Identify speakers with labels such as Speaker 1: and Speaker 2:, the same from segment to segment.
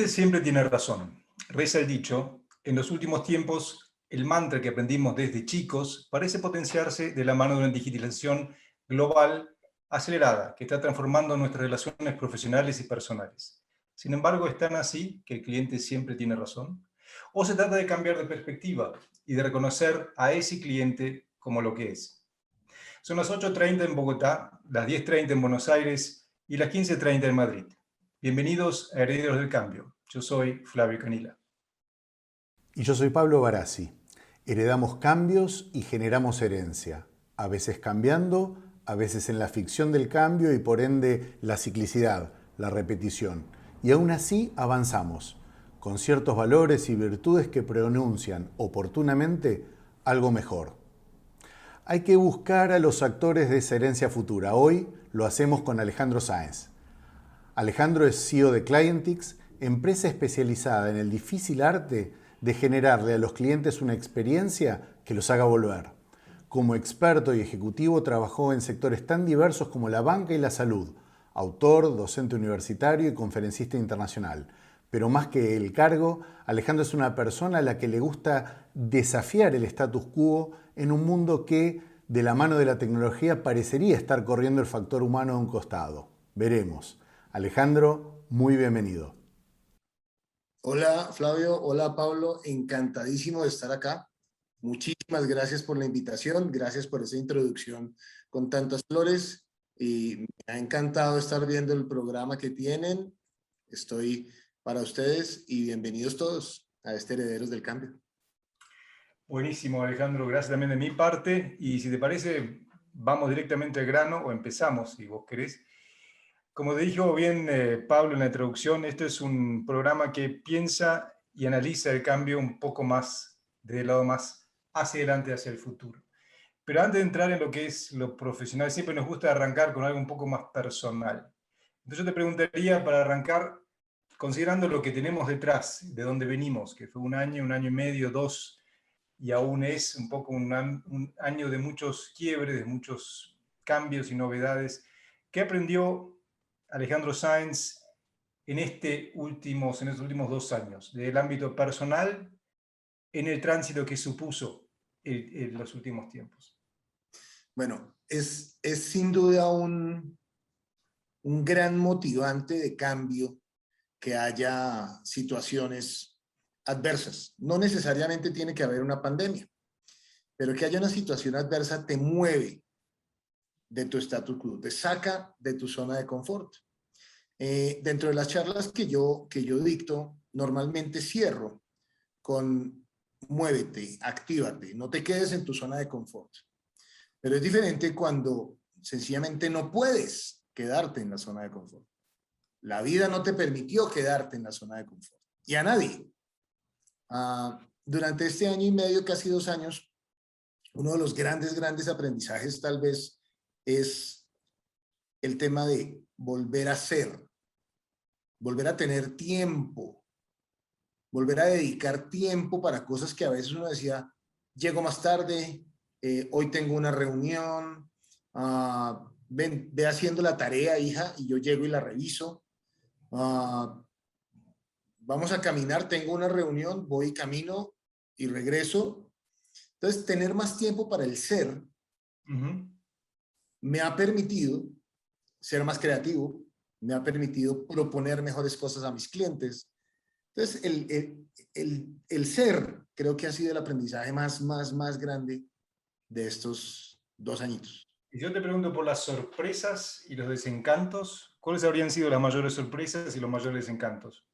Speaker 1: cliente siempre tiene razón. Reza el dicho, en los últimos tiempos, el mantra que aprendimos desde chicos parece potenciarse de la mano de una digitalización global acelerada que está transformando nuestras relaciones profesionales y personales. Sin embargo, ¿es tan así que el cliente siempre tiene razón? ¿O se trata de cambiar de perspectiva y de reconocer a ese cliente como lo que es? Son las 8:30 en Bogotá, las 10:30 en Buenos Aires y las 15:30 en Madrid. Bienvenidos a Herederos del Cambio. Yo soy Flavio Canila.
Speaker 2: Y yo soy Pablo Barassi. Heredamos cambios y generamos herencia, a veces cambiando, a veces en la ficción del cambio y por ende la ciclicidad, la repetición. Y aún así avanzamos, con ciertos valores y virtudes que pronuncian oportunamente algo mejor. Hay que buscar a los actores de esa herencia futura. Hoy lo hacemos con Alejandro Sáenz. Alejandro es CEO de Clientix, empresa especializada en el difícil arte de generarle a los clientes una experiencia que los haga volver. Como experto y ejecutivo trabajó en sectores tan diversos como la banca y la salud, autor, docente universitario y conferencista internacional. Pero más que el cargo, Alejandro es una persona a la que le gusta desafiar el status quo en un mundo que, de la mano de la tecnología, parecería estar corriendo el factor humano a un costado. Veremos. Alejandro, muy bienvenido.
Speaker 3: Hola Flavio, hola Pablo, encantadísimo de estar acá. Muchísimas gracias por la invitación, gracias por esa introducción con tantas flores y me ha encantado estar viendo el programa que tienen. Estoy para ustedes y bienvenidos todos a este Herederos del Cambio.
Speaker 1: Buenísimo, Alejandro, gracias también de mi parte. Y si te parece, vamos directamente al grano o empezamos, si vos querés. Como te dijo bien Pablo en la introducción, este es un programa que piensa y analiza el cambio un poco más, desde el lado más hacia adelante, hacia el futuro. Pero antes de entrar en lo que es lo profesional, siempre nos gusta arrancar con algo un poco más personal. Entonces yo te preguntaría, para arrancar, considerando lo que tenemos detrás, de dónde venimos, que fue un año y medio, dos, y aún es un poco un año de muchos quiebres, de muchos cambios y novedades. ¿Qué aprendió Alejandro Sáenz en estos últimos 2 años, del ámbito personal, en el tránsito que supuso en los últimos tiempos?
Speaker 3: Bueno, es sin duda un gran motivante de cambio que haya situaciones adversas. No necesariamente tiene que haber una pandemia, pero que haya una situación adversa te mueve de tu status quo, te saca de tu zona de confort. Dentro de las charlas que yo dicto, normalmente cierro con muévete, actívate, no te quedes en tu zona de confort. Pero es diferente cuando sencillamente no puedes quedarte en la zona de confort. La vida no te permitió quedarte en la zona de confort. Y a nadie. Durante este año y medio, casi 2 años, uno de los grandes aprendizajes tal vez es el tema de volver a ser, volver a tener tiempo, volver a dedicar tiempo para cosas que a veces uno decía, llego más tarde, hoy tengo una reunión, ve haciendo la tarea, hija, y yo llego y la reviso. Vamos a caminar, tengo una reunión, voy, camino y regreso. Entonces, tener más tiempo para el ser me ha permitido ser más creativo, me ha permitido proponer mejores cosas a mis clientes. Entonces, el ser creo que ha sido el aprendizaje más grande de estos 2 añitos.
Speaker 1: Y yo te pregunto por las sorpresas y los desencantos, ¿cuáles habrían sido las mayores sorpresas y los mayores desencantos?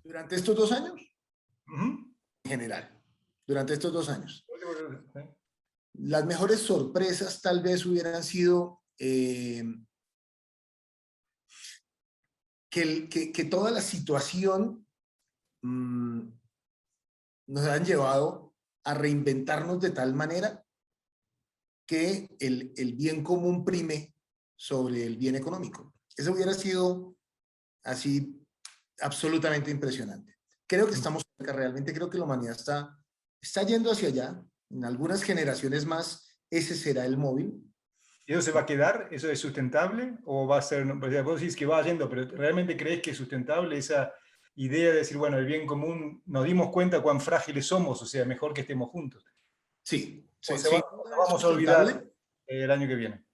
Speaker 3: Durante estos 2 años, en general, durante estos 2 años. Las mejores sorpresas tal vez hubieran sido que toda la situación nos han llevado a reinventarnos de tal manera que el bien común prime sobre el bien económico. Eso hubiera sido así absolutamente impresionante. Creo que estamos cerca, realmente creo que la humanidad está yendo hacia allá. En algunas generaciones más, ese será el móvil.
Speaker 1: ¿Y eso se va a quedar? ¿Eso es sustentable? ¿O va a ser, o sea, vos decís que va yendo, pero realmente crees que es sustentable esa idea de decir, bueno, el bien común, nos dimos cuenta cuán frágiles somos, o sea, mejor que estemos juntos?
Speaker 3: Sí,
Speaker 1: ¿O
Speaker 3: sin
Speaker 1: o
Speaker 3: duda
Speaker 1: nos
Speaker 3: es
Speaker 1: vamos a olvidar
Speaker 3: sustentable.
Speaker 1: el año que viene?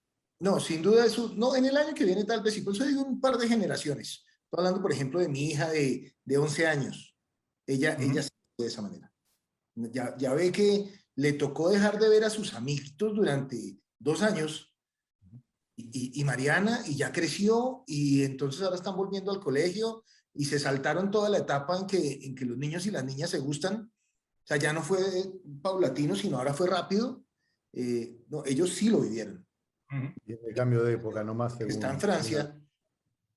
Speaker 3: No, sin duda eso, no, en el año que viene tal vez sí, por eso digo un par de generaciones. Estoy hablando, por ejemplo, de mi hija de 11 años. Ella se fue de esa manera. Ya ve que le tocó dejar de ver a sus amiguitos durante 2 años y Mariana, y ya creció, y entonces ahora están volviendo al colegio y se saltaron toda la etapa en que los niños y las niñas se gustan. O sea, ya no fue paulatino, sino ahora fue rápido. No, ellos sí lo vivieron.
Speaker 2: Y el cambio de época, no más
Speaker 3: Está en
Speaker 2: según.
Speaker 3: Francia,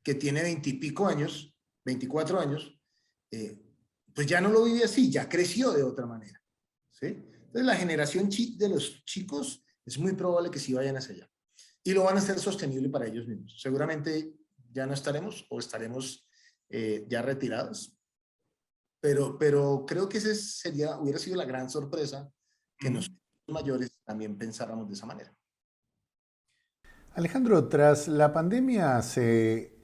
Speaker 3: que tiene 20 y pico años, 24 años, pues ya no lo vive así, ya creció de otra manera. ¿Sí? Entonces la generación de los chicos es muy probable que sí vayan hacia allá. Y lo van a hacer sostenible para ellos mismos. Seguramente ya no estaremos o estaremos ya retirados, pero creo que hubiera sido la gran sorpresa que nosotros mayores también pensáramos de esa manera.
Speaker 2: Alejandro, tras la pandemia se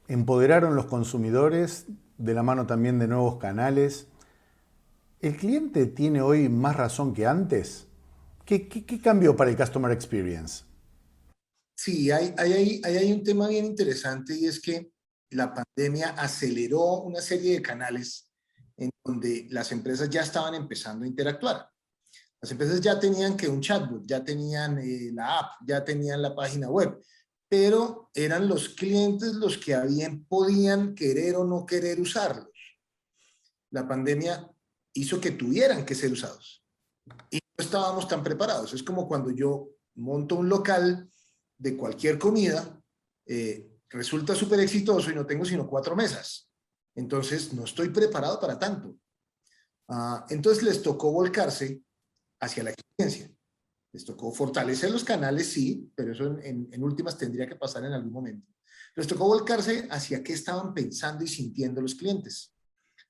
Speaker 2: empoderaron los consumidores de la mano también de nuevos canales. ¿El cliente tiene hoy más razón que antes? ¿Qué cambió para el Customer Experience?
Speaker 3: Sí, hay un tema bien interesante y es que la pandemia aceleró una serie de canales en donde las empresas ya estaban empezando a interactuar. Las empresas ya tenían que un chatbot, ya tenían la app, ya tenían la página web, pero eran los clientes los que podían querer o no querer usarlos. La pandemia hizo que tuvieran que ser usados y no estábamos tan preparados. Es como cuando yo monto un local de cualquier comida, resulta súper exitoso y no tengo sino 4 mesas. Entonces, no estoy preparado para tanto. Entonces, les tocó volcarse hacia la experiencia. Les tocó fortalecer los canales, sí, pero eso en últimas tendría que pasar en algún momento. Les tocó volcarse hacia qué estaban pensando y sintiendo los clientes,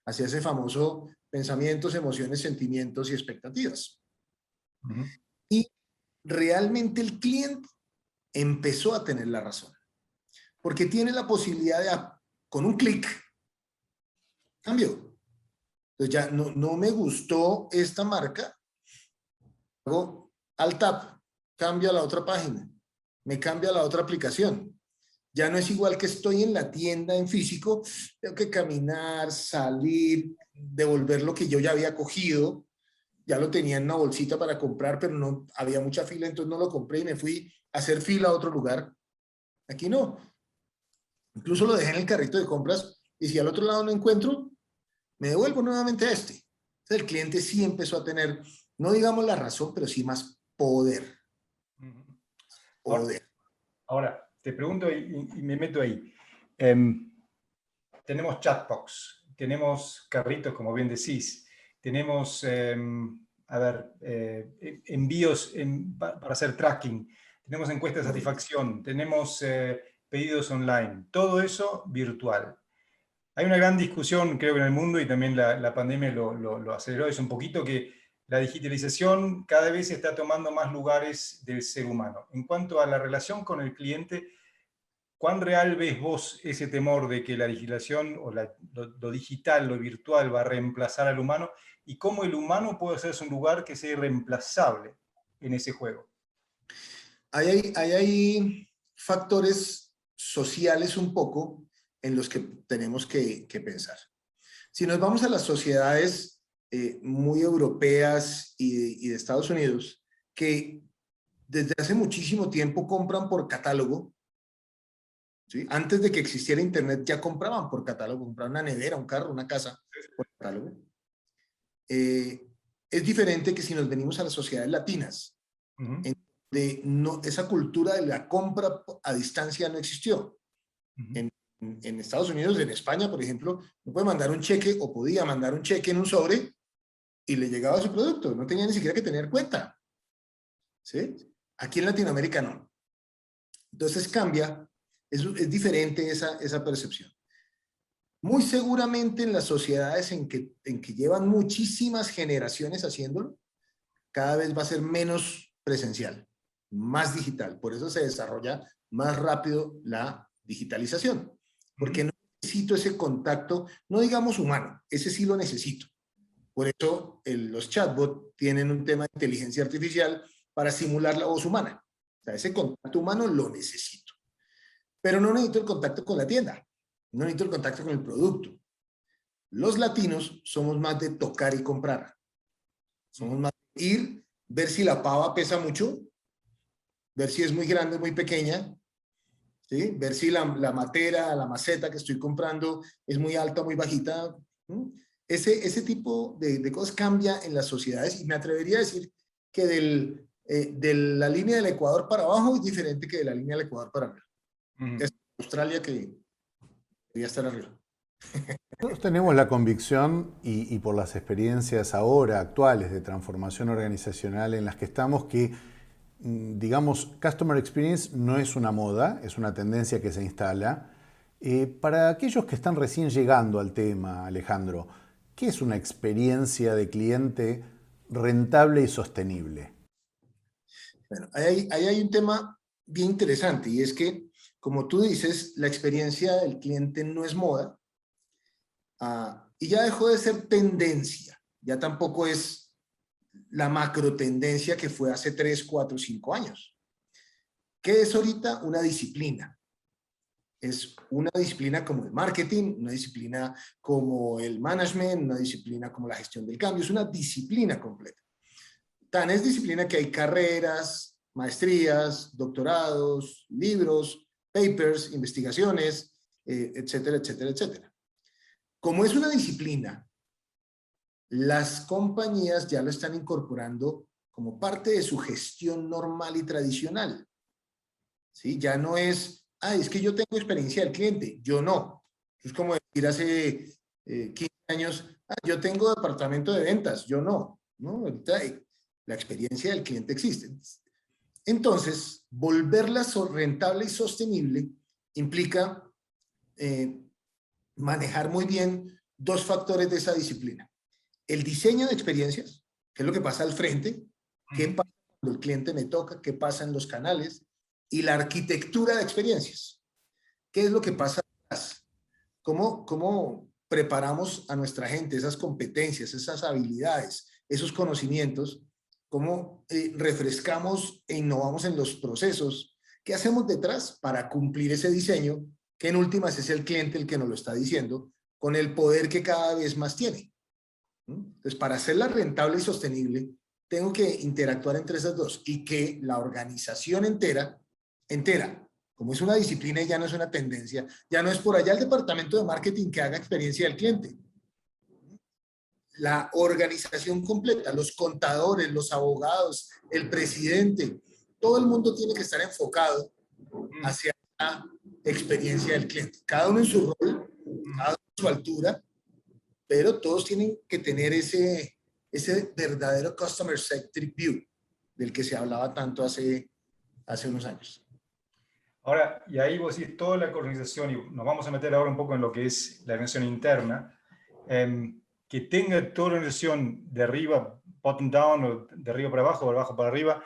Speaker 3: hacia ese famoso pensamientos, emociones, sentimientos y expectativas. Y realmente el cliente empezó a tener la razón, porque tiene la posibilidad de, con un clic, cambio. Entonces ya no me gustó esta marca, hago al tap, cambio a la otra página, me cambia a la otra aplicación. Ya no es igual que estoy en la tienda en físico, tengo que caminar, salir, devolver lo que yo ya había cogido, ya lo tenía en una bolsita para comprar, pero no había mucha fila, entonces no lo compré y me fui a hacer fila a otro lugar. Aquí no. Incluso lo dejé en el carrito de compras y si al otro lado no encuentro, me devuelvo nuevamente a este. Entonces el cliente sí empezó a tener, no digamos la razón, pero sí más poder. Poder.
Speaker 1: Ahora, te pregunto y me meto ahí. Tenemos chatbox, tenemos carritos, como bien decís, tenemos, envíos para hacer tracking, tenemos encuestas de satisfacción, tenemos pedidos online, todo eso virtual. Hay una gran discusión, creo que en el mundo, y también la pandemia lo aceleró eso un poquito, que la digitalización cada vez está tomando más lugares del ser humano. En cuanto a la relación con el cliente, ¿cuán real ves vos ese temor de que la legislación o lo digital, lo virtual va a reemplazar al humano? ¿Y cómo el humano puede hacerse un lugar que sea irreemplazable en ese juego?
Speaker 3: Hay factores sociales un poco en los que tenemos que pensar. Si nos vamos a las sociedades muy europeas y de Estados Unidos, que desde hace muchísimo tiempo compran por catálogo, ¿sí? Antes de que existiera Internet ya compraban por catálogo, compraban una nevera, un carro, una casa por catálogo. Es diferente que si nos venimos a las sociedades latinas, en donde esa cultura de la compra a distancia no existió. En Estados Unidos, en España, por ejemplo, no puede mandar un cheque o podía mandar un cheque en un sobre y le llegaba su producto, no tenía ni siquiera que tener cuenta. ¿Sí? Aquí en Latinoamérica no. Entonces cambia, es diferente esa percepción. Muy seguramente en las sociedades en que llevan muchísimas generaciones haciéndolo, cada vez va a ser menos presencial. más digital. Por eso se desarrolla más rápido la digitalización. Porque no necesito ese contacto, no digamos humano, ese sí lo necesito. Por eso los chatbots tienen un tema de inteligencia artificial para simular la voz humana. O sea, ese contacto humano lo necesito. Pero no necesito el contacto con la tienda, no necesito el contacto con el producto. Los latinos somos más de tocar y comprar. Somos más de ir, ver si la pava pesa mucho, ver si es muy grande o muy pequeña, ¿sí? Ver si la matera, la maceta que estoy comprando es muy alta o muy bajita. ¿Sí? Ese tipo de cosas cambia en las sociedades y me atrevería a decir que de la línea del Ecuador para abajo es diferente que de la línea del Ecuador para arriba. Es Australia que debería estar arriba.
Speaker 2: Nosotros tenemos la convicción, y por las experiencias ahora actuales de transformación organizacional en las que estamos, que, digamos, Customer Experience no es una moda, es una tendencia que se instala. Para aquellos que están recién llegando al tema, Alejandro, ¿qué es una experiencia de cliente rentable y sostenible?
Speaker 3: Bueno, ahí hay un tema bien interesante y es que, como tú dices, la experiencia del cliente no es moda y ya dejó de ser tendencia, ya tampoco es la macro tendencia que fue hace 3, 4, 5 años. ¿Qué es ahorita? Una disciplina. Es una disciplina como el marketing, una disciplina como el management, una disciplina como la gestión del cambio, es una disciplina completa. Tan es disciplina que hay carreras, maestrías, doctorados, libros, papers, investigaciones, etcétera, etcétera, etcétera. Como es una disciplina, las compañías ya lo están incorporando como parte de su gestión normal y tradicional. ¿Sí? Ya no es, es que yo tengo experiencia del cliente, yo no. Es como decir hace 15 años, yo tengo departamento de ventas, yo no. ¿No? Ahorita la experiencia del cliente existe. Entonces, volverla rentable y sostenible implica manejar muy bien dos factores de esa disciplina. El diseño de experiencias, que es lo que pasa al frente, qué pasa cuando el cliente me toca, qué pasa en los canales, y la arquitectura de experiencias. ¿Qué es lo que pasa atrás? ¿Cómo preparamos a nuestra gente esas competencias, esas habilidades, esos conocimientos? ¿Cómo refrescamos e innovamos en los procesos? ¿Qué hacemos detrás para cumplir ese diseño? Que en últimas es el cliente el que nos lo está diciendo, con el poder que cada vez más tiene. Entonces, para hacerla rentable y sostenible, tengo que interactuar entre esas dos y que la organización entera, como es una disciplina y ya no es una tendencia, ya no es por allá el departamento de marketing que haga experiencia del cliente. La organización completa, los contadores, los abogados, el presidente, todo el mundo tiene que estar enfocado hacia la experiencia del cliente. Cada uno en su rol, cada uno en su altura, pero todos tienen que tener ese verdadero customer-centric view del que se hablaba tanto hace unos años.
Speaker 1: Ahora, y ahí vos decís toda la organización, y nos vamos a meter ahora un poco en lo que es la organización interna, que tenga toda la organización de arriba, bottom down, o de arriba para abajo, o de abajo para arriba,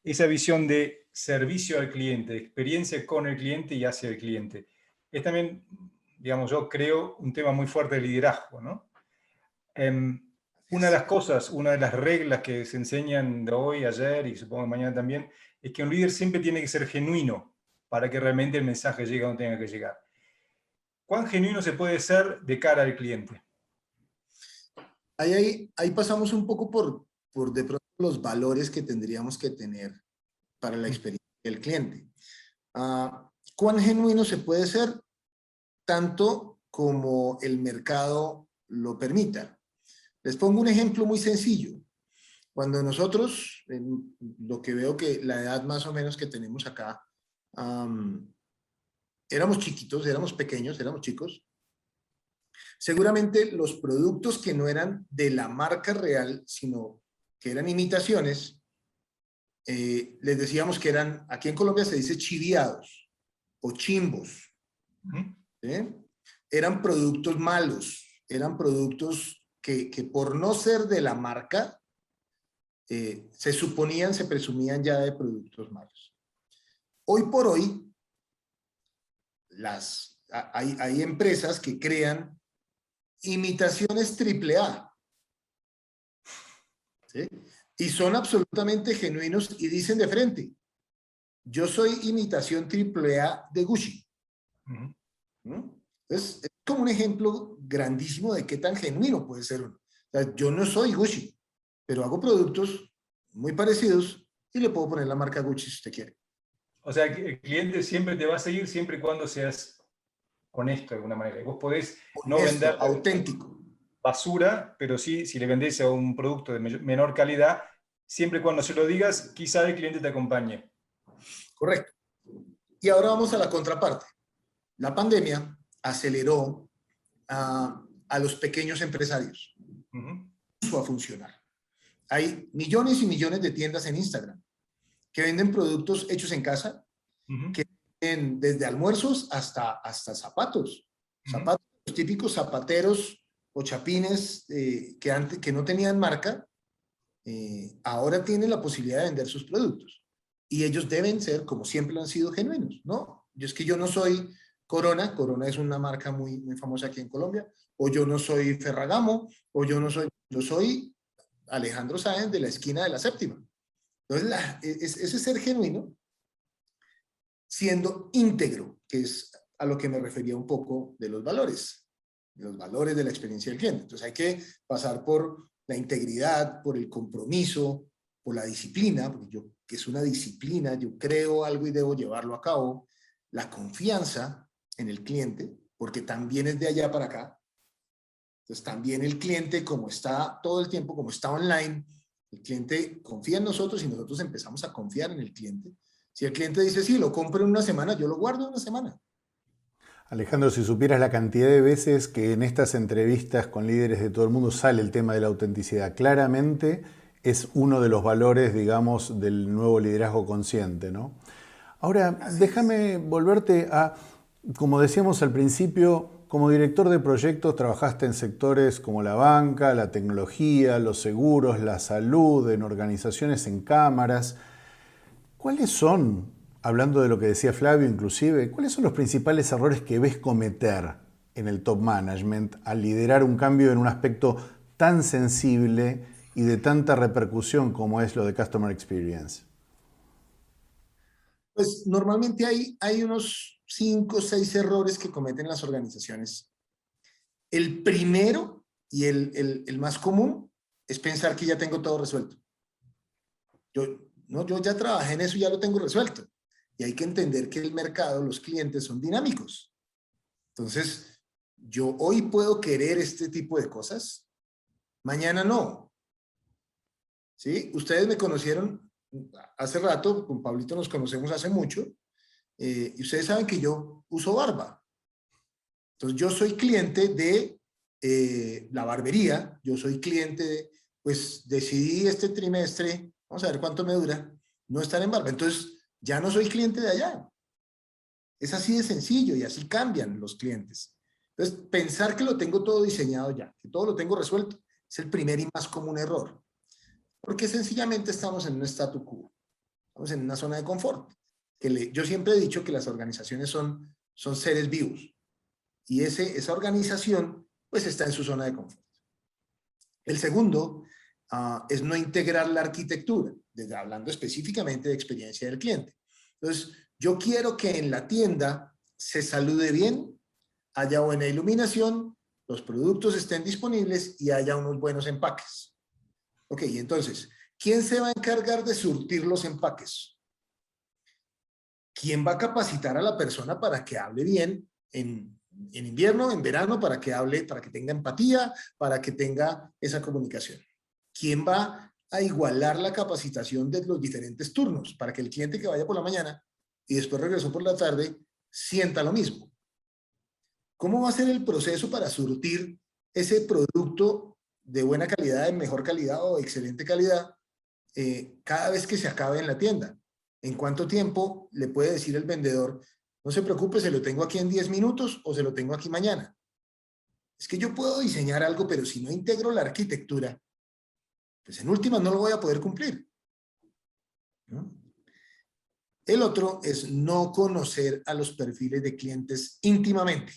Speaker 1: esa visión de servicio al cliente, de experiencia con el cliente y hacia el cliente. Es también, digamos, yo creo, un tema muy fuerte de liderazgo, ¿no? Una de las cosas, una de las reglas que se enseñan de hoy, ayer y supongo que mañana también, es que un líder siempre tiene que ser genuino para que realmente el mensaje llegue a donde tenga que llegar. ¿Cuán genuino se puede ser de cara al cliente?
Speaker 3: Ahí pasamos un poco por de pronto los valores que tendríamos que tener para la experiencia del cliente. ¿Cuán genuino se puede ser? Tanto como el mercado lo permita. Les pongo un ejemplo muy sencillo. Cuando nosotros, lo que veo que la edad más o menos que tenemos acá, éramos chiquitos, éramos pequeños, éramos chicos, seguramente los productos que no eran de la marca real, sino que eran imitaciones, les decíamos que eran, aquí en Colombia se dice chiviados o chimbos. ¿Sí? Eran productos malos, eran productos que por no ser de la marca, se presumían ya de productos malos. Hoy por hoy, hay empresas que crean imitaciones AAA, ¿sí? Y son absolutamente genuinos y dicen de frente, yo soy imitación AAA de Gucci.
Speaker 1: Ujú.
Speaker 3: ¿No? Entonces, es como un ejemplo grandísimo de qué tan genuino puede ser uno. O sea, yo no soy Gucci, pero hago productos muy parecidos y le puedo poner la marca Gucci si usted quiere.
Speaker 1: O sea, que el cliente siempre te va a seguir siempre y cuando seas honesto de alguna manera. Y vos podés no
Speaker 3: Honesto,
Speaker 1: vender
Speaker 3: auténtico.
Speaker 1: basura, pero sí, si le vendés a un producto de menor calidad, siempre y cuando se lo digas, quizá el cliente te acompañe.
Speaker 3: Correcto. Y ahora vamos a la contraparte. La pandemia aceleró a los pequeños empresarios.
Speaker 1: Ujú.
Speaker 3: Eso a funcionar. Hay millones y millones de tiendas en Instagram que venden productos hechos en casa,
Speaker 1: Ujú.
Speaker 3: que venden desde almuerzos hasta zapatos.
Speaker 1: Ujú.
Speaker 3: Zapatos, los típicos zapateros o chapines que no tenían marca, ahora tienen la posibilidad de vender sus productos. Y ellos deben ser, como siempre lo han sido, genuinos, ¿no? Yo no soy Corona, Corona es una marca muy, muy famosa aquí en Colombia, o yo no soy Ferragamo, o yo soy Alejandro Sáenz de la esquina de la Séptima. Entonces, ese ser genuino, siendo íntegro, que es a lo que me refería un poco de los valores de la experiencia del cliente. Entonces hay que pasar por la integridad, por el compromiso, por la disciplina, porque que es una disciplina, yo creo algo y debo llevarlo a cabo, la confianza en el cliente, porque también es de allá para acá. Entonces también el cliente, como está todo el tiempo, como está online, el cliente confía en nosotros y nosotros empezamos a confiar en el cliente. Si el cliente dice, sí, lo compro en una semana, yo lo guardo una semana.
Speaker 2: Alejandro, si supieras la cantidad de veces que en estas entrevistas con líderes de todo el mundo sale el tema de la autenticidad, claramente es uno de los valores, digamos, del nuevo liderazgo consciente, ¿no? Ahora, déjame volverte a, como decíamos al principio, como director de proyectos trabajaste en sectores como la banca, la tecnología, los seguros, la salud, en organizaciones, en cámaras. ¿Cuáles son, hablando de lo que decía Flavio inclusive, cuáles son los principales errores que ves cometer en el top management al liderar un cambio en un aspecto tan sensible y de tanta repercusión como es lo de Customer Experience?
Speaker 3: Pues normalmente hay unos 5 o 6 errores que cometen las organizaciones. El primero y el más común es pensar que ya tengo todo resuelto. No, yo ya trabajé en eso y ya lo tengo resuelto. Y hay que entender que el mercado, los clientes son dinámicos. Entonces, yo hoy puedo querer este tipo de cosas, mañana no. ¿Sí? Ustedes me conocieron hace rato, con Pablito nos conocemos hace mucho, y ustedes saben que yo uso barba. Entonces, yo soy cliente de la barbería, yo soy cliente pues decidí este trimestre, vamos a ver cuánto me dura, no estar en barba. Entonces, ya no soy cliente de allá. Es así de sencillo y así cambian los clientes. Entonces, pensar que lo tengo todo diseñado ya, que todo lo tengo resuelto, es el primer y más común error. Porque sencillamente estamos en un statu quo, estamos en una zona de confort. Yo siempre he dicho que las organizaciones son seres vivos y esa organización pues está en su zona de confort. El segundo es no integrar la arquitectura, hablando específicamente de experiencia del cliente. Entonces, yo quiero que en la tienda se salude bien, haya buena iluminación, los productos estén disponibles y haya unos buenos empaques. Ok, entonces, ¿quién se va a encargar de surtir los empaques? ¿Quién va a capacitar a la persona para que hable bien en invierno, en verano, para que hable, para que tenga empatía, para que tenga esa comunicación? ¿Quién va a igualar la capacitación de los diferentes turnos para que el cliente que vaya por la mañana y después regresó por la tarde sienta lo mismo? ¿Cómo va a ser el proceso para surtir ese producto de buena calidad, de mejor calidad o excelente calidad cada vez que se acabe en la tienda? ¿En cuánto tiempo le puede decir el vendedor, no se preocupe, se lo tengo aquí en 10 minutos o se lo tengo aquí mañana? Es que yo puedo diseñar algo, pero si no integro la arquitectura, pues en últimas no lo voy a poder cumplir, ¿no? El otro es no conocer a los perfiles de clientes íntimamente.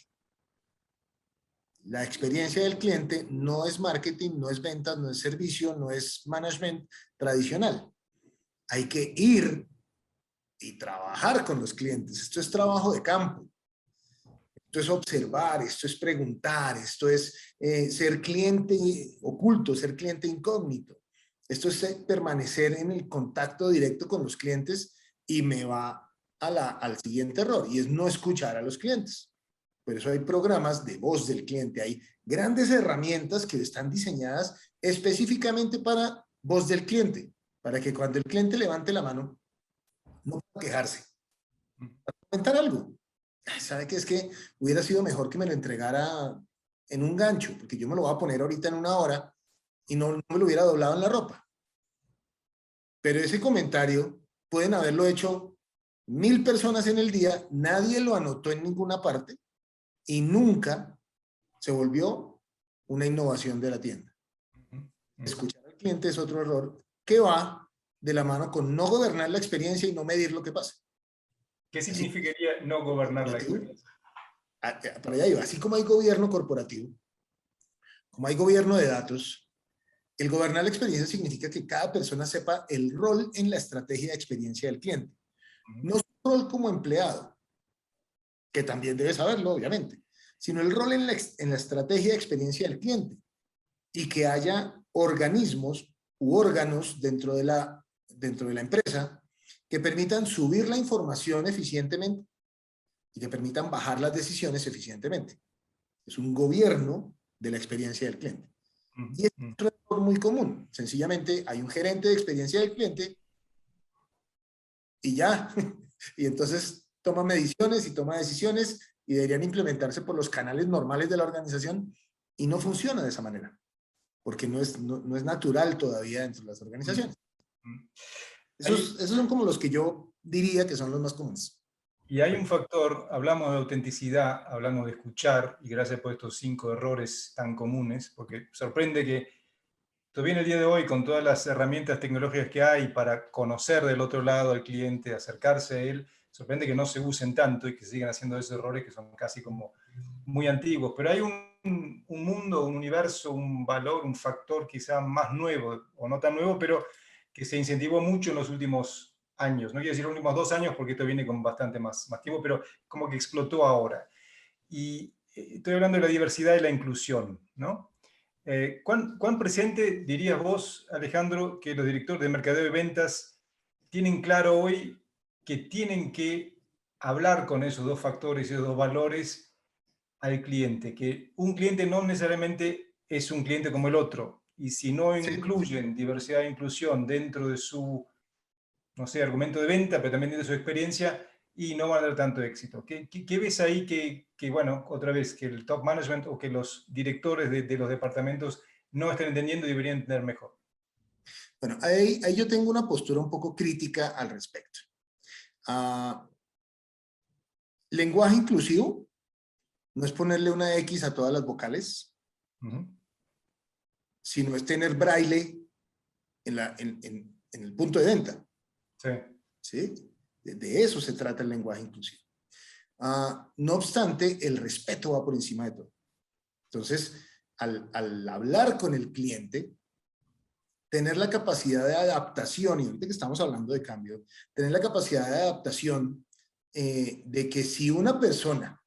Speaker 3: La experiencia del cliente no es marketing, no es ventas, no es servicio, no es management tradicional. Hay que ir y trabajar con los clientes. Esto es trabajo de campo. Esto es observar, esto es preguntar, esto es ser cliente oculto, ser cliente incógnito. Esto es permanecer en el contacto directo con los clientes y me va al siguiente error y es no escuchar a los clientes. Por eso hay programas de voz del cliente, hay grandes herramientas que están diseñadas específicamente para voz del cliente, para que cuando el cliente levante la mano, no pueda quejarse, para comentar algo. ¿Sabe qué? Es que hubiera sido mejor que me lo entregara en un gancho, porque yo me lo voy a poner ahorita en 1 hora y no me lo hubiera doblado en la ropa. Pero ese comentario pueden haberlo hecho 1000 personas en el día, nadie lo anotó en ninguna parte y nunca se volvió una innovación de la tienda. Escuchar al cliente es otro error que va de la mano con no gobernar la experiencia y no medir lo que pasa.
Speaker 1: ¿Qué significaría no gobernar la experiencia?
Speaker 3: Por allá iba. Así como hay gobierno corporativo, como hay gobierno de datos, el gobernar la experiencia significa que cada persona sepa el rol en la estrategia de experiencia del cliente. No su rol como empleado, que también debe saberlo, obviamente, sino el rol en la estrategia de experiencia del cliente y que haya organismos u órganos dentro de la empresa que permitan subir la información eficientemente y que permitan bajar las decisiones eficientemente. Es un gobierno de la experiencia del cliente. Y es un error muy común. Sencillamente hay un gerente de experiencia del cliente y ya. Y entonces toma mediciones y toma decisiones y deberían implementarse por los canales normales de la organización y no funciona de esa manera, porque no es natural todavía dentro de las organizaciones. Esos son como los que yo diría que son los más comunes.
Speaker 1: Y hay un factor, hablamos de autenticidad, hablamos de escuchar, y gracias por estos 5 errores tan comunes, porque sorprende que todavía en el día de hoy, con todas las herramientas tecnológicas que hay para conocer del otro lado al cliente, acercarse a él, sorprende que no se usen tanto y que sigan haciendo esos errores que son casi como muy antiguos. Pero hay un mundo, un universo, un valor, un factor quizá más nuevo, o no tan nuevo, pero que se incentivó mucho en los últimos años. No quiero decir los últimos 2 años porque esto viene con bastante más tiempo, pero como que explotó ahora. Y estoy hablando de la diversidad y la inclusión, ¿no? ¿Cuán presente dirías vos, Alejandro, que los directores de mercadeo y ventas tienen claro hoy que tienen que hablar con esos 2 factores y esos 2 valores al cliente? Que un cliente no necesariamente es un cliente como el otro, y si no incluyen diversidad e inclusión dentro de su, no sé, argumento de venta, pero también de su experiencia, y no van a dar tanto éxito. ¿Qué ves ahí que, bueno, otra vez, que el top management o que los directores de los departamentos no están entendiendo y deberían entender mejor?
Speaker 3: Bueno, ahí yo tengo una postura un poco crítica al respecto. Lenguaje inclusivo no es ponerle una X a todas las vocales, sino es tener braille en el punto de venta.
Speaker 1: Sí.
Speaker 3: ¿Sí? De eso se trata el lenguaje inclusivo. No obstante, el respeto va por encima de todo. Entonces, al hablar con el cliente, tener la capacidad de adaptación, y ahorita que estamos hablando de cambio, tener la capacidad de adaptación de que si una persona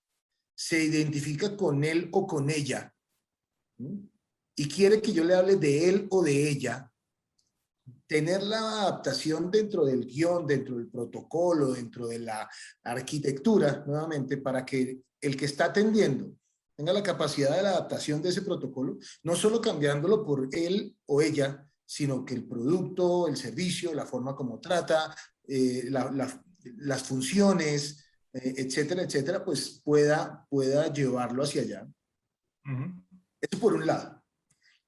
Speaker 3: se identifica con él o con ella, ¿sí?, y quiere que yo le hable de él o de ella, tener la adaptación dentro del guión, dentro del protocolo, dentro de la arquitectura, nuevamente, para que el que está atendiendo tenga la capacidad de la adaptación de ese protocolo, no solo cambiándolo por él o ella, sino que el producto, el servicio, la forma como trata, las funciones, etcétera, etcétera, pues pueda llevarlo hacia allá. Eso por un lado.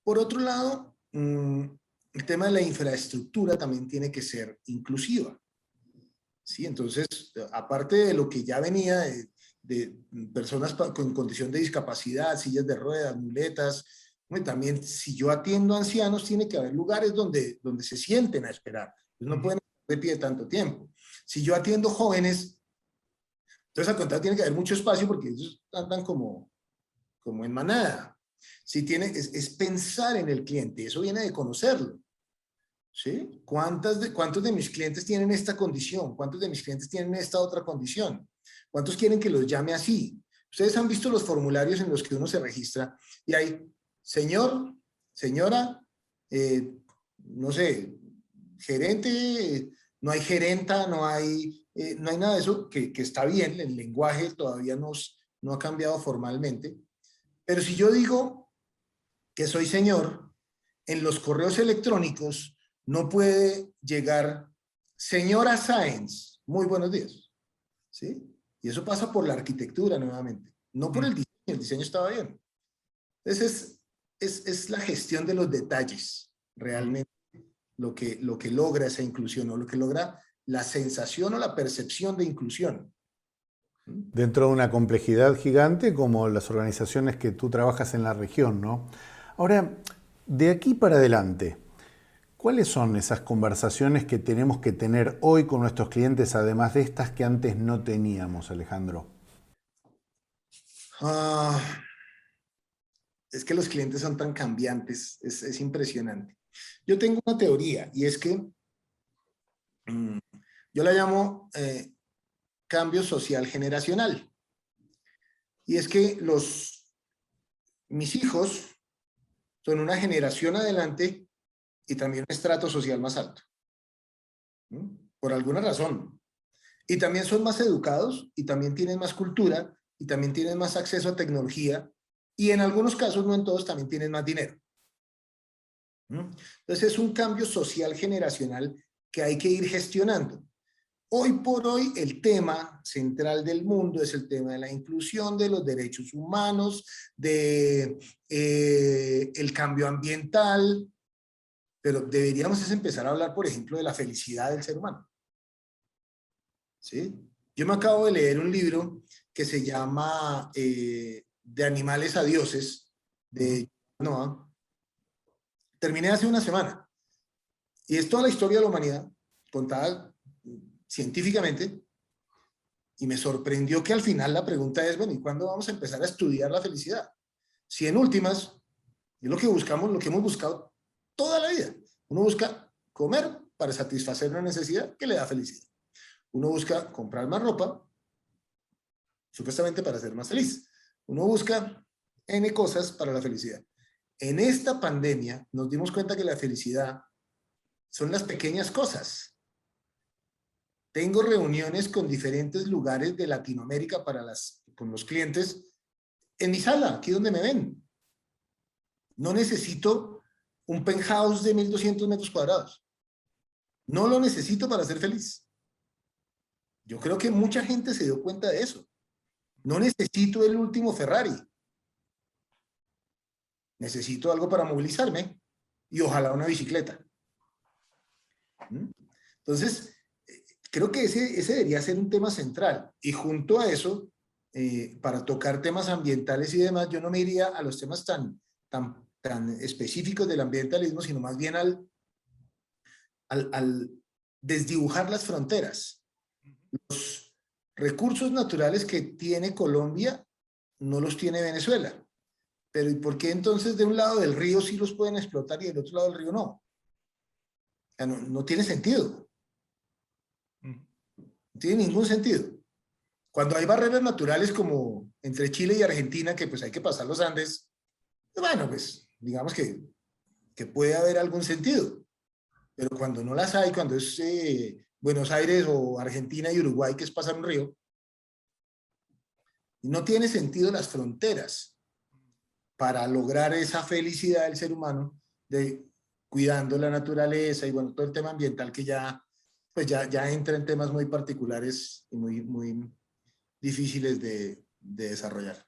Speaker 3: Por otro lado, el tema de la infraestructura también tiene que ser inclusiva. ¿Sí? Entonces, aparte de lo que ya venía de personas con condición de discapacidad, sillas de ruedas, muletas, ¿no? Y también, si yo atiendo ancianos, tiene que haber lugares donde se sienten a esperar. Pues no pueden estar de pie tanto tiempo. Si yo atiendo jóvenes, entonces al contrario tiene que haber mucho espacio porque ellos andan como en manada. Si es pensar en el cliente, eso viene de conocerlo. ¿Sí? ¿Cuántos de mis clientes tienen esta condición? ¿Cuántos de mis clientes tienen esta otra condición? ¿Cuántos quieren que los llame así? Ustedes han visto los formularios en los que uno se registra y hay señor, señora, no sé, gerente, no hay gerenta, no hay nada de eso, que está bien, el lenguaje todavía no ha cambiado formalmente. Pero si yo digo que soy señor, en los correos electrónicos no puede llegar señora Sáenz, muy buenos días. ¿Sí? Y eso pasa por la arquitectura nuevamente, no por el diseño estaba bien. Entonces es la gestión de los detalles, realmente, lo que logra esa inclusión o lo que logra la sensación o la percepción de inclusión.
Speaker 2: Dentro de una complejidad gigante como las organizaciones que tú trabajas en la región, ¿no? Ahora, de aquí para adelante, ¿cuáles son esas conversaciones que tenemos que tener hoy con nuestros clientes, además de estas que antes no teníamos, Alejandro?
Speaker 3: Es que los clientes son tan cambiantes, es impresionante. Yo tengo una teoría y es que yo la llamo cambio social generacional. Y es que mis hijos son una generación adelante y también un estrato social más alto. ¿No? Por alguna razón. Y también son más educados y también tienen más cultura y también tienen más acceso a tecnología y en algunos casos, no en todos, también tienen más dinero. ¿No? Entonces es un cambio social generacional que hay que ir gestionando. Hoy por hoy el tema central del mundo es el tema de la inclusión, de los derechos humanos, de el cambio ambiental, pero deberíamos empezar a hablar, por ejemplo, de la felicidad del ser humano. ¿Sí? Yo me acabo de leer un libro que se llama De animales a dioses, de Noah. Terminé hace una semana. Y es toda la historia de la humanidad, contada científicamente, y me sorprendió que al final la pregunta es, bueno, ¿y cuándo vamos a empezar a estudiar la felicidad? Si en últimas, es lo que buscamos, lo que hemos buscado toda la vida. Uno busca comer para satisfacer una necesidad que le da felicidad. Uno busca comprar más ropa, supuestamente para ser más feliz. Uno busca N cosas para la felicidad. En esta pandemia nos dimos cuenta que la felicidad son las pequeñas cosas. Tengo reuniones con diferentes lugares de Latinoamérica con los clientes en mi sala, aquí donde me ven. No necesito un penthouse de 1.200 metros cuadrados. No lo necesito para ser feliz. Yo creo que mucha gente se dio cuenta de eso. No necesito el último Ferrari. Necesito algo para movilizarme y ojalá una bicicleta. Entonces, creo que ese debería ser un tema central. Y junto a eso, para tocar temas ambientales y demás, yo no me iría a los temas tan específicos del ambientalismo, sino más bien al desdibujar las fronteras. Los recursos naturales que tiene Colombia no los tiene Venezuela. Pero ¿y por qué entonces de un lado del río sí los pueden explotar y del otro lado del río no? O sea, no tiene sentido. No tiene ningún sentido. Cuando hay barreras naturales como entre Chile y Argentina, que pues hay que pasar los Andes, bueno, pues digamos que puede haber algún sentido. Pero cuando no las hay, cuando es Buenos Aires o Argentina y Uruguay, que es pasar un río, no tiene sentido las fronteras para lograr esa felicidad del ser humano de cuidando la naturaleza y bueno, todo el tema ambiental que ya entra en temas muy particulares y muy difíciles de desarrollar.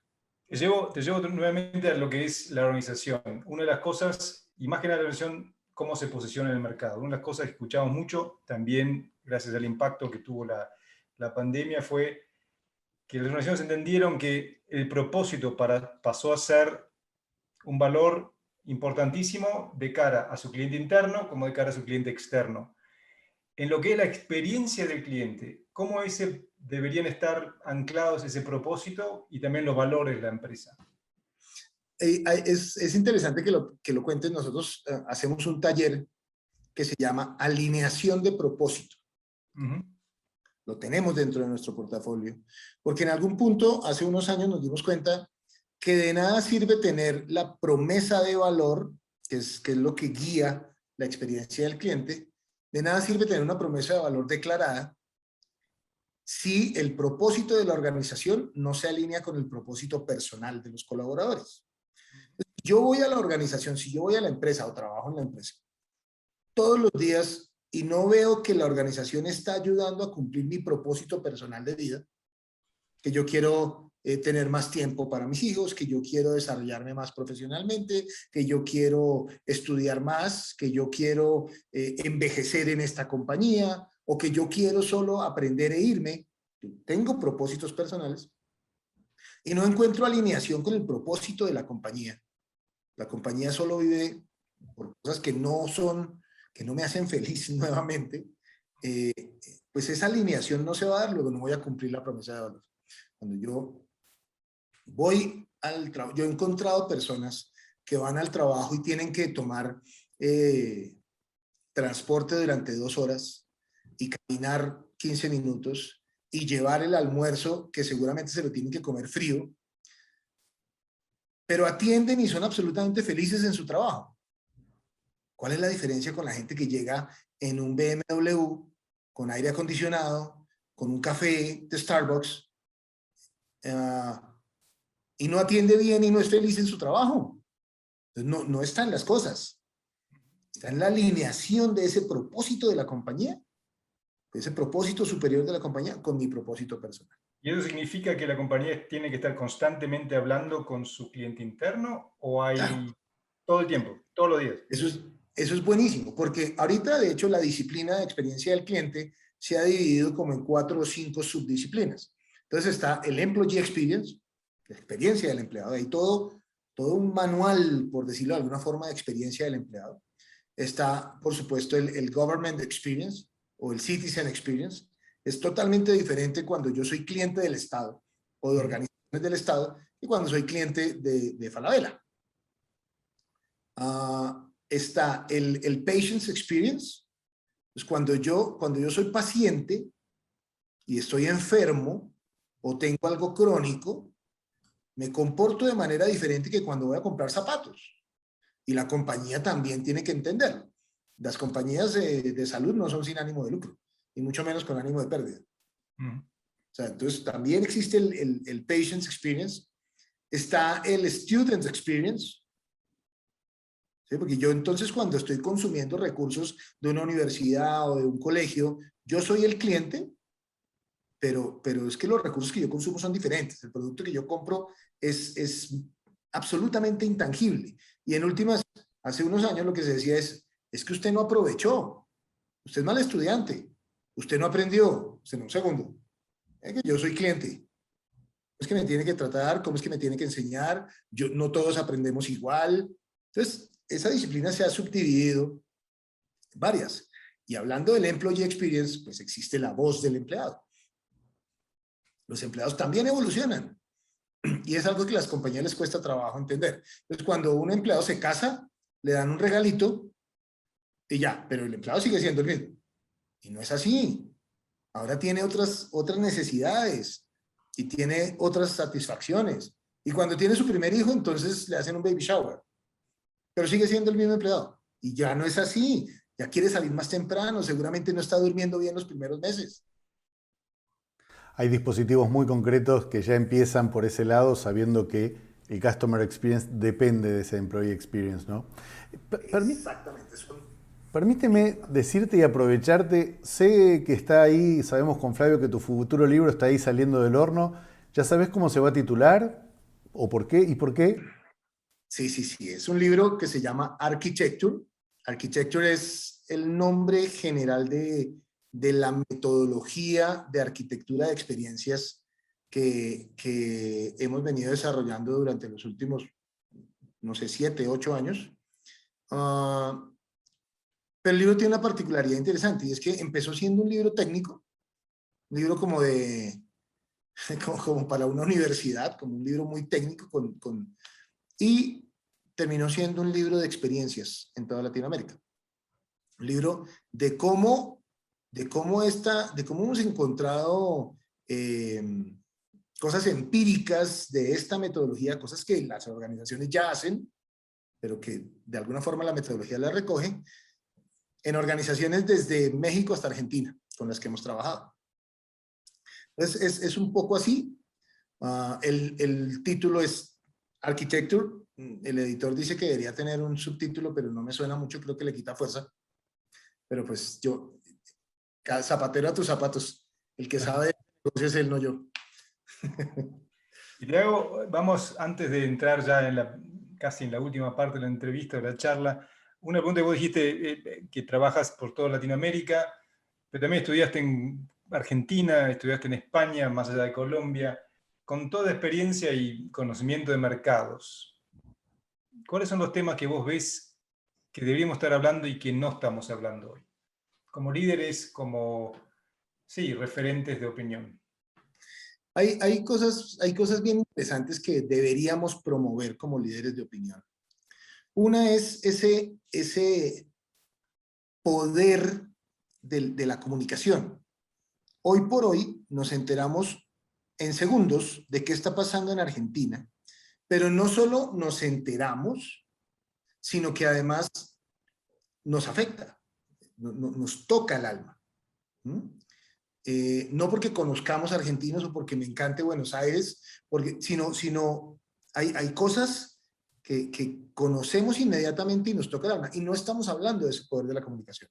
Speaker 1: Te llevo nuevamente a lo que es la organización. Una de las cosas, y más que nada la organización, cómo se posiciona en el mercado. Una de las cosas que escuchamos mucho, también gracias al impacto que tuvo la pandemia, fue que las organizaciones entendieron que el propósito pasó a ser un valor importantísimo de cara a su cliente interno como de cara a su cliente externo. En lo que es la experiencia del cliente, ¿cómo deberían estar anclados ese propósito y también los valores de la empresa?
Speaker 3: Es interesante que lo cuentes. Nosotros hacemos un taller que se llama alineación de propósito.
Speaker 1: Uh-huh.
Speaker 3: Lo tenemos dentro de nuestro portafolio, porque en algún punto, hace unos años, nos dimos cuenta que de nada sirve tener la promesa de valor, que es lo que guía la experiencia del cliente. De nada sirve tener una promesa de valor declarada si el propósito de la organización no se alinea con el propósito personal de los colaboradores. Yo voy a la organización, si yo voy a la empresa o trabajo en la empresa todos los días y no veo que la organización está ayudando a cumplir mi propósito personal de vida, que yo quiero tener más tiempo para mis hijos, que yo quiero desarrollarme más profesionalmente, que yo quiero estudiar más, que yo quiero envejecer en esta compañía, o que yo quiero solo aprender e irme. Tengo propósitos personales y no encuentro alineación con el propósito de la compañía. La compañía solo vive por cosas que no me hacen feliz nuevamente. Pues esa alineación no se va a dar, luego no voy a cumplir la promesa de valor. Cuando yo voy al trabajo, yo he encontrado personas que van al trabajo y tienen que tomar transporte durante 2 horas y caminar 15 minutos y llevar el almuerzo que seguramente se lo tienen que comer frío, pero atienden y son absolutamente felices en su trabajo. ¿Cuál es la diferencia con la gente que llega en un BMW, con aire acondicionado, con un café de Starbucks, y no atiende bien y no es feliz en su trabajo? Entonces, no está en las cosas. Está en la alineación de ese propósito de la compañía, de ese propósito superior de la compañía con mi propósito personal.
Speaker 1: ¿Y eso significa que la compañía tiene que estar constantemente hablando con su cliente interno o hay
Speaker 3: Claro,
Speaker 1: todo el tiempo, todos los días?
Speaker 3: eso es buenísimo, porque ahorita, de hecho, la disciplina de experiencia del cliente se ha dividido como en 4 o 5 subdisciplinas. Entonces está el Employee Experience, la experiencia del empleado. Hay todo un manual, por decirlo de alguna forma, de experiencia del empleado. Está, por supuesto, el Government Experience o el Citizen Experience. Es totalmente diferente cuando yo soy cliente del Estado o de organizaciones del Estado y cuando soy cliente de Falabella. Está el Patient's Experience. Pues cuando yo soy paciente y estoy enfermo o tengo algo crónico, me comporto de manera diferente que cuando voy a comprar zapatos. Y la compañía también tiene que entenderlo. Las compañías de salud no son sin ánimo de lucro, y mucho menos con ánimo de pérdida. O sea, entonces también existe el Patient's Experience. Está el Student Experience. ¿Sí? Porque yo entonces cuando estoy consumiendo recursos de una universidad o de un colegio, yo soy el cliente, pero es que los recursos que yo consumo son diferentes. El producto que yo compro es absolutamente intangible. Y en últimas, hace unos años lo que se decía es que usted no aprovechó, usted es mal estudiante, usted no aprendió. Un segundo, es que yo soy cliente. ¿Cómo es que me tiene que tratar? ¿Cómo es que me tiene que enseñar? No todos aprendemos igual. Entonces, esa disciplina se ha subdividido en varias. Y hablando del Employee Experience, pues existe la voz del empleado. Los empleados también evolucionan. Y es algo que a las compañías les cuesta trabajo entender. Entonces, cuando un empleado se casa, le dan un regalito y ya, pero el empleado sigue siendo el mismo. Y no es así. Ahora tiene otras necesidades y tiene otras satisfacciones. Y cuando tiene su primer hijo, entonces le hacen un baby shower. Pero sigue siendo el mismo empleado. Y ya no es así. Ya quiere salir más temprano. Seguramente no está durmiendo bien los primeros meses.
Speaker 2: Hay dispositivos muy concretos que ya empiezan por ese lado, sabiendo que el Customer Experience depende de ese Employee Experience, ¿no?
Speaker 3: Exactamente.
Speaker 2: Permíteme decirte y aprovecharte, sé que está ahí, sabemos con Flavio que tu futuro libro está ahí saliendo del horno. ¿Ya sabes cómo se va a titular? ¿O por qué? ¿Y por qué?
Speaker 3: Sí. Es un libro que se llama Architecture. Architecture es el nombre general de la metodología de arquitectura de experiencias que hemos venido desarrollando durante los últimos no sé, 7, 8 años. Ah, pero el libro tiene una particularidad interesante y es que empezó siendo un libro técnico, un libro como como para una universidad, como un libro muy técnico y terminó siendo un libro de experiencias en toda Latinoamérica. Un libro de cómo hemos encontrado cosas empíricas de esta metodología, cosas que las organizaciones ya hacen, pero que de alguna forma la metodología la recoge, en organizaciones desde México hasta Argentina, con las que hemos trabajado. Entonces, es un poco así. El título es Architecture. El editor dice que debería tener un subtítulo, pero no me suena mucho, creo que le quita fuerza. Pero pues yo, zapatero a tus zapatos. El que sabe de negocios es él, no yo.
Speaker 1: Y luego, vamos, antes de entrar ya casi en la última parte de la entrevista, de la charla, una pregunta que vos dijiste, que trabajas por toda Latinoamérica, pero también estudiaste en Argentina, estudiaste en España, más allá de Colombia, con toda experiencia y conocimiento de mercados. ¿Cuáles son los temas que vos ves que deberíamos estar hablando y que no estamos hablando hoy? Como líderes, como, sí, referentes de opinión.
Speaker 3: Hay cosas bien interesantes que deberíamos promover como líderes de opinión. Una es ese poder de la comunicación. Hoy por hoy nos enteramos en segundos de qué está pasando en Argentina, pero no solo nos enteramos, sino que además nos afecta, nos toca el alma. No porque conozcamos argentinos o porque me encante Buenos Aires, sino hay cosas que conocemos inmediatamente y nos toca el alma. Y no estamos hablando de ese poder de la comunicación.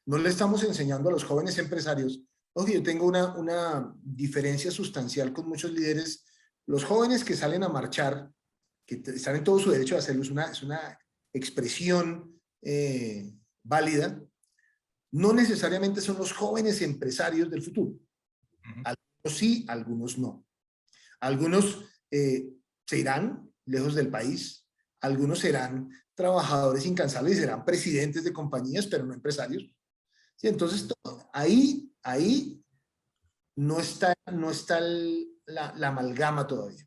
Speaker 3: No le estamos enseñando a los jóvenes empresarios. Oye, yo tengo una diferencia sustancial con muchos líderes. Los jóvenes que salen a marchar, que están en todo su derecho de hacerlo, es una expresión válida, no necesariamente son los jóvenes empresarios del futuro. Algunos sí, algunos no. Algunos se irán lejos del país, algunos serán trabajadores incansables y serán presidentes de compañías, pero no empresarios. Sí, entonces, ahí no está la amalgama todavía.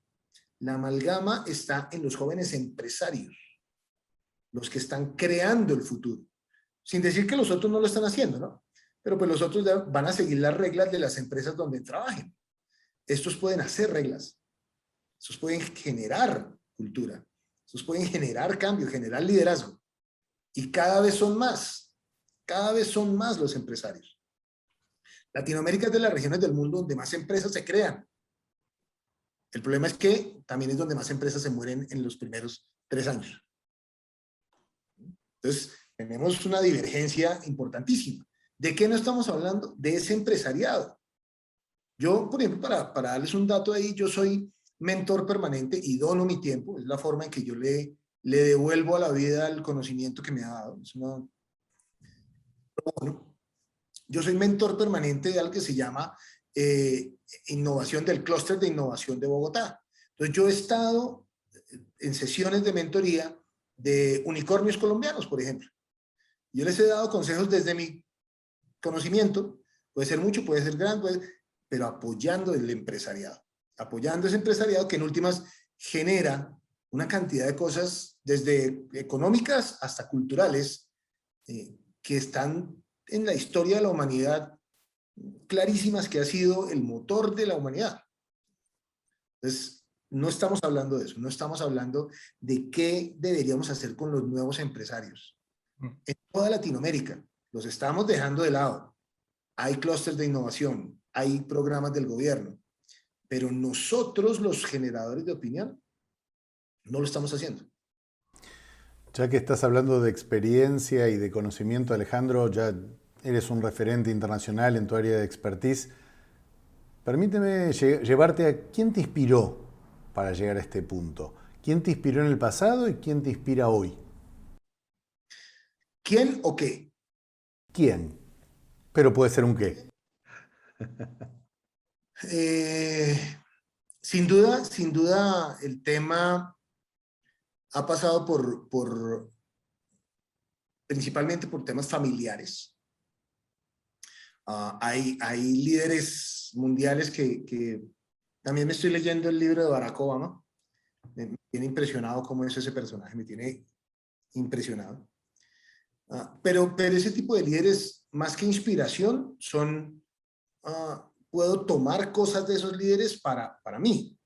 Speaker 3: La amalgama está en los jóvenes empresarios, los que están creando el futuro. Sin decir que los otros no lo están haciendo, ¿no? Pero pues los otros van a seguir las reglas de las empresas donde trabajen. Estos pueden hacer reglas. Estos pueden generar cultura. Estos pueden generar cambio, generar liderazgo. Y cada vez son más. Cada vez son más los empresarios. Latinoamérica es de las regiones del mundo donde más empresas se crean. El problema es que también es donde más empresas se mueren en los primeros 3 años. Entonces, tenemos una divergencia importantísima. ¿De qué no estamos hablando? De ese empresariado. Yo, por ejemplo, para darles un dato ahí, yo soy mentor permanente y dono mi tiempo. Es la forma en que yo le devuelvo a la vida el conocimiento que me ha dado. Bueno, yo soy mentor permanente de algo que se llama innovación del clúster de innovación de Bogotá. Entonces, yo he estado en sesiones de mentoría de unicornios colombianos, por ejemplo. Yo les he dado consejos desde mi conocimiento, puede ser mucho, puede ser grande, pero apoyando el empresariado, apoyando ese empresariado que en últimas genera una cantidad de cosas, desde económicas hasta culturales, que están en la historia de la humanidad clarísimas, que ha sido el motor de la humanidad. Entonces, no estamos hablando de eso, no estamos hablando de qué deberíamos hacer con los nuevos empresarios. En toda Latinoamérica los estamos dejando de lado. Hay clústeres de innovación, hay programas del gobierno, pero nosotros, los generadores de opinión, no lo estamos haciendo.
Speaker 2: Ya que estás hablando de experiencia y de conocimiento, Alejandro, ya eres un referente internacional en tu área de expertise. Permíteme llevarte a quién te inspiró para llegar a este punto. ¿Quién te inspiró en el pasado y quién te inspira hoy?
Speaker 3: ¿Quién o qué?
Speaker 2: ¿Quién? Pero puede ser un qué.
Speaker 3: Sin duda, el tema ha pasado principalmente por temas familiares. Hay líderes mundiales que también me estoy leyendo el libro de Barack Obama. Me tiene impresionado cómo es ese personaje, me tiene impresionado. Pero ese tipo de líderes, más que inspiración, puedo tomar cosas de esos líderes para mí,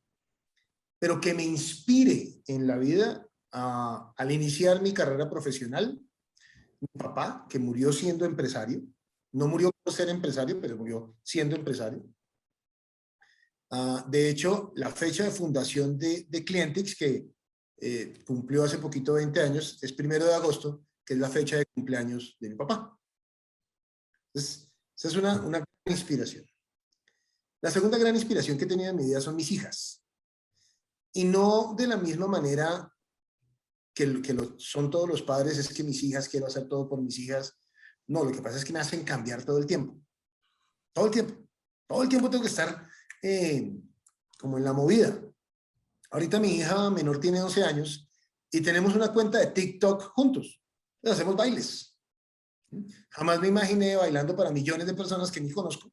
Speaker 3: pero que me inspire en la vida. Al iniciar mi carrera profesional, mi papá, que murió siendo empresario, no murió por ser empresario, pero murió siendo empresario. De hecho, la fecha de fundación de Clientix, que cumplió hace poquito 20 años, es 1 de agosto, que es la fecha de cumpleaños de mi papá. Entonces, esa es una gran inspiración. La segunda gran inspiración que he tenido en mi vida son mis hijas. Y no de la misma manera que son todos los padres, es que mis hijas, quiero hacer todo por mis hijas. No, lo que pasa es que me hacen cambiar todo el tiempo. Todo el tiempo. Todo el tiempo tengo que estar como en la movida. Ahorita mi hija menor tiene 11 años y tenemos una cuenta de TikTok juntos. Entonces hacemos bailes. Jamás me imaginé bailando para millones de personas que ni conozco.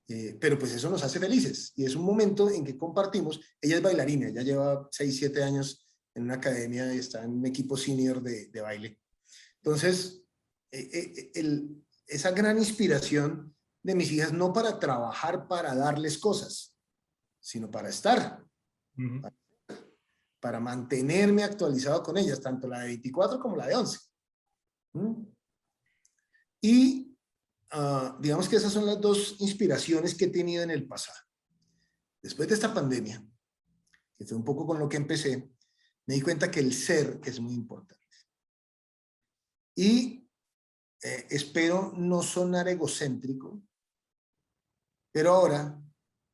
Speaker 3: Pero pues eso nos hace felices. Y es un momento en que compartimos. Ella es bailarina, ella lleva 6, 7 años en una academia y está en un equipo senior de baile. Entonces, esa gran inspiración de mis hijas, no para trabajar, para darles cosas, sino para estar, para mantenerme actualizado con ellas, tanto la de 24 como la de 11. Y digamos que esas son las dos inspiraciones que he tenido en el pasado. Después de esta pandemia, que fue un poco con lo que empecé, me di cuenta que el ser es muy importante. Y espero no sonar egocéntrico, pero ahora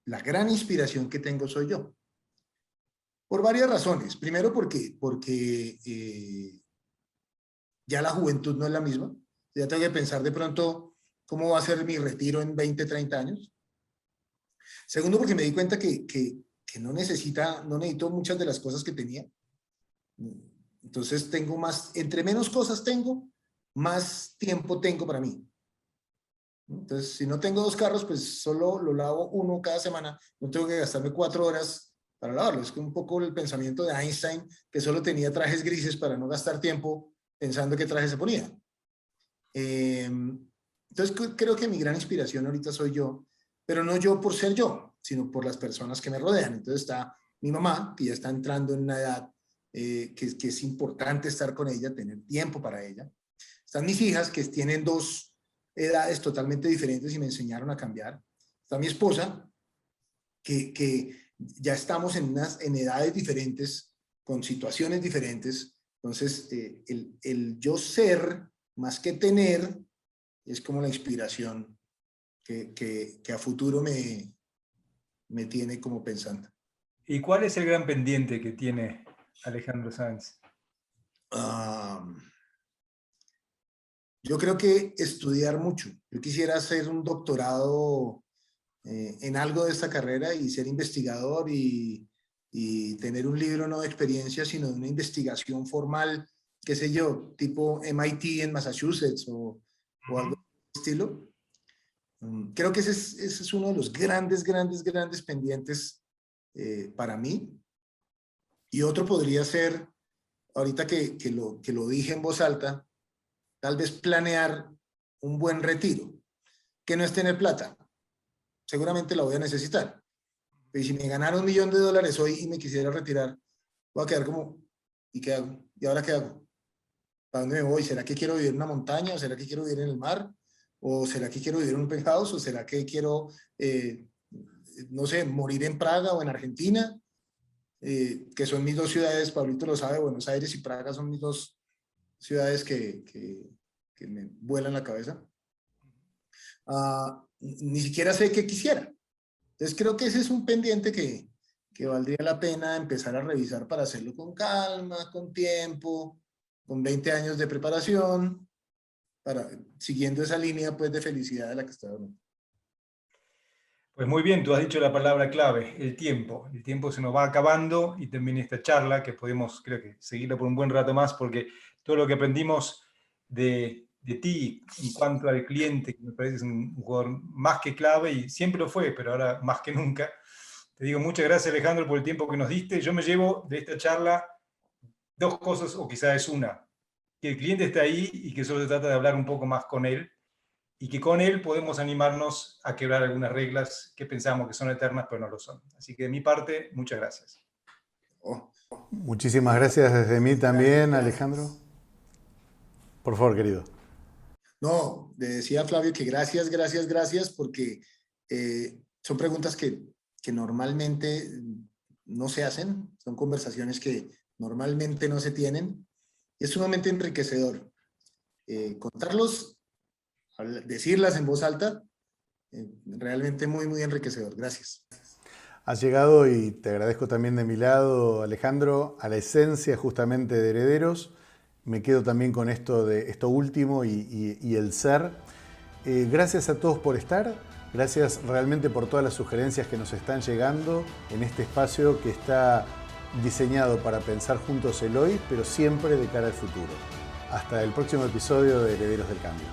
Speaker 3: la gran inspiración que tengo soy yo. Por varias razones. Primero porque ya la juventud no es la misma. Ya tengo que pensar de pronto cómo va a ser mi retiro en 20, 30 años. Segundo, porque me di cuenta que no necesito muchas de las cosas que tenía. Entonces tengo entre menos cosas tengo, más tiempo tengo para mí. Entonces, si no tengo 2 carros, pues solo lo lavo uno cada semana. No tengo que gastarme 4 horas para lavarlo. Es un poco el pensamiento de Einstein, que solo tenía trajes grises para no gastar tiempo pensando qué traje se ponía. Entonces, creo que mi gran inspiración ahorita soy yo, pero no yo por ser yo, sino por las personas que me rodean. Entonces está mi mamá, que ya está entrando en una edad que es importante estar con ella, tener tiempo para ella. Están mis hijas, que tienen 2 edades totalmente diferentes y me enseñaron a cambiar. Está mi esposa, que ya estamos en edades diferentes, con situaciones diferentes. Entonces, el yo ser, más que tener, es como la inspiración que a futuro me tiene como pensando.
Speaker 1: ¿Y cuál es el gran pendiente que tiene Alejandro Sanz?
Speaker 3: Yo creo que estudiar mucho. Yo quisiera hacer un doctorado en algo de esta carrera y ser investigador y tener un libro no de experiencia, sino de una investigación formal, qué sé yo, tipo MIT en Massachusetts o algo de estilo. Creo que ese es uno de los grandes pendientes para mí. Y otro podría ser, ahorita que lo dije en voz alta, tal vez planear un buen retiro, que no es tener plata. Seguramente la voy a necesitar. Pero si me ganara $1.000.000 hoy y me quisiera retirar, voy a quedar como, ¿y qué hago? ¿Y ahora qué hago? ¿Para dónde me voy? ¿Será que quiero vivir en una montaña? ¿O será que quiero vivir en el mar? ¿O será que quiero vivir en un penthouse? ¿O será que quiero, no sé, morir en Praga o en Argentina? Que son mis 2 ciudades, Pablito lo sabe, Buenos Aires y Praga son mis 2 ciudades que me vuelan la cabeza. Ni siquiera sé qué quisiera. Entonces creo que ese es un pendiente que valdría la pena empezar a revisar para hacerlo con calma, con tiempo, con 20 años de preparación, siguiendo esa línea pues de felicidad de la que estoy hablando.
Speaker 1: Pues muy bien, tú has dicho la palabra clave, el tiempo. El tiempo se nos va acabando y también esta charla que podemos, creo que, seguirla por un buen rato más, porque todo lo que aprendimos de ti en cuanto al cliente, que me parece un jugador más que clave y siempre lo fue, pero ahora más que nunca. Te digo muchas gracias, Alejandro, por el tiempo que nos diste. Yo me llevo de esta charla dos cosas, o quizás es una, que el cliente está ahí y que solo se trata de hablar un poco más con él, y que con él podemos animarnos a quebrar algunas reglas que pensamos que son eternas, pero no lo son. Así que de mi parte, muchas gracias.
Speaker 3: Oh,
Speaker 2: Muchísimas gracias desde mí también, Alejandro. Por favor, querido.
Speaker 3: no, le decía a Flavio que gracias, gracias, gracias, porque son preguntas que normalmente no se hacen, son conversaciones que normalmente no se tienen. Es sumamente enriquecedor contarlos, decirlas en voz alta, realmente muy, muy enriquecedor. Gracias.
Speaker 2: Has llegado, y te agradezco también de mi lado, Alejandro, a la esencia justamente de Herederos. Me quedo también con esto último y el ser. Gracias a todos por estar. Gracias realmente por todas las sugerencias que nos están llegando en este espacio que está diseñado para pensar juntos el hoy, pero siempre de cara al futuro. Hasta el próximo episodio de Herederos del Cambio.